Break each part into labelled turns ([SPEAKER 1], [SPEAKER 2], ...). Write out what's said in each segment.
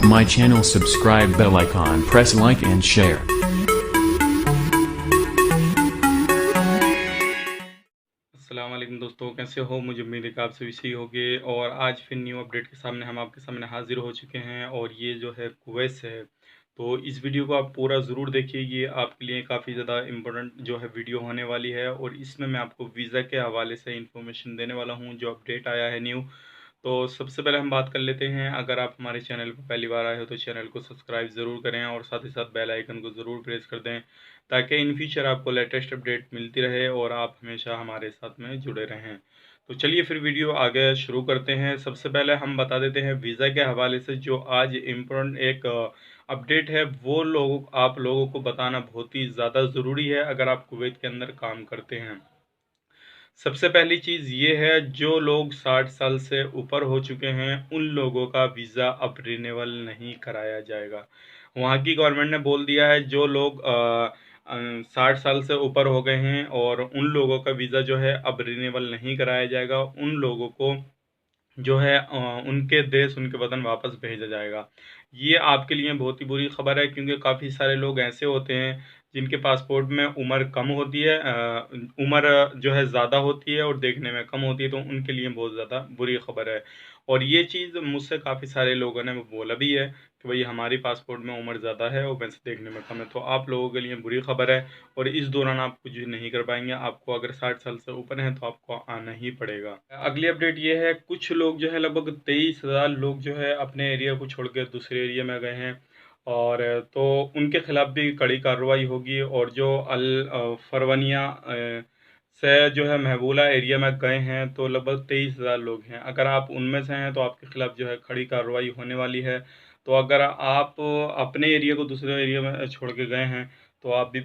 [SPEAKER 1] my channel, subscribe, bell icon, press like and share.
[SPEAKER 2] अस्सलाम वालेकुम दोस्तों, कैसे हो? मुझे उम्मीद है कि आप सभी सही होंगे। और आज फिर न्यू अपडेट के सामने हम आपके सामने हाजिर हो चुके हैं और ये जो है कुवैत से है। तो इस वीडियो को आप पूरा ज़रूर देखिए, ये आपके लिए काफ़ी ज़्यादा इम्पोर्टेंट जो है वीडियो होने वाली है। और इसमें मैं आपको वीज़ा के हवाले से इन्फॉर्मेशन देने वाला हूँ, जो अपडेट आया है न्यू। तो सबसे पहले हम बात कर लेते हैं। अगर आप हमारे चैनल पर पहली बार आए हो तो चैनल को सब्सक्राइब ज़रूर करें और साथ ही साथ बेल आइकन को ज़रूर प्रेस कर दें, ताकि इन फ्यूचर आपको लेटेस्ट अपडेट मिलती रहे और आप हमेशा हमारे साथ में जुड़े रहें। तो चलिए फिर वीडियो आगे शुरू करते हैं। सबसे पहले हम बता देते हैं वीज़ा के हवाले से जो आज इम्पोर्टेंट एक अपडेट है, वो आप लोगों को बताना बहुत ही ज़्यादा ज़रूरी है अगर आप कुवैत के अंदर काम करते हैं। सबसे पहली चीज़ ये है, जो लोग 60 साल से ऊपर हो चुके हैं उन लोगों का वीज़ा अब रिन्यूअल नहीं कराया जाएगा। वहाँ की गवर्नमेंट ने बोल दिया है, जो लोग 60 साल से ऊपर हो गए हैं और उन लोगों का वीज़ा जो है अब रिन्यूअल नहीं कराया जाएगा। उन लोगों को जो है उनके देश, उनके वतन वापस भेजा जाएगा। ये आपके लिए बहुत ही बुरी खबर है, क्योंकि काफ़ी सारे लोग ऐसे होते हैं जिनके पासपोर्ट में उम्र कम होती है, उम्र जो है ज़्यादा होती है और देखने में कम होती है, तो उनके लिए बहुत ज़्यादा बुरी खबर है। और ये चीज़ मुझसे काफ़ी सारे लोगों ने बोला भी है कि भाई हमारी पासपोर्ट में उम्र ज़्यादा है और वैसे देखने में कम है, तो आप लोगों के लिए बुरी खबर है। और इस दौरान आप कुछ नहीं कर पाएंगे। आपको अगर 60 साल से ऊपर हैं तो आपको आना ही पड़ेगा। अगली अपडेट ये है, कुछ लोग जो है लगभग 23,000 लोग जो है अपने एरिया को छोड़ के दूसरे एरिया में गए हैं, और तो उनके खिलाफ भी कड़ी कार्रवाई होगी। और जो फरवनिया से जो है महबूला एरिया में गए हैं, तो लगभग 23,000 लोग हैं। अगर आप उनमें से हैं तो आपके खिलाफ जो है कड़ी कार्रवाई होने वाली है। तो अगर आप अपने एरिया को दूसरे एरिया में छोड़ के गए हैं तो आप भी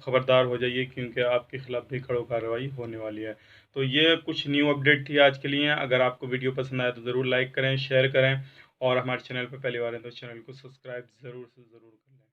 [SPEAKER 2] खबरदार हो जाइए, क्योंकि आपके खिलाफ भी कड़ो कार्रवाई होने वाली है। तो ये कुछ न्यू अपडेट थी आज के लिए। अगर आपको वीडियो पसंद आए तो ज़रूर लाइक करें, शेयर करें, और हमारे चैनल पर पहली बार है तो चैनल को सब्सक्राइब ज़रूर से ज़रूर करें।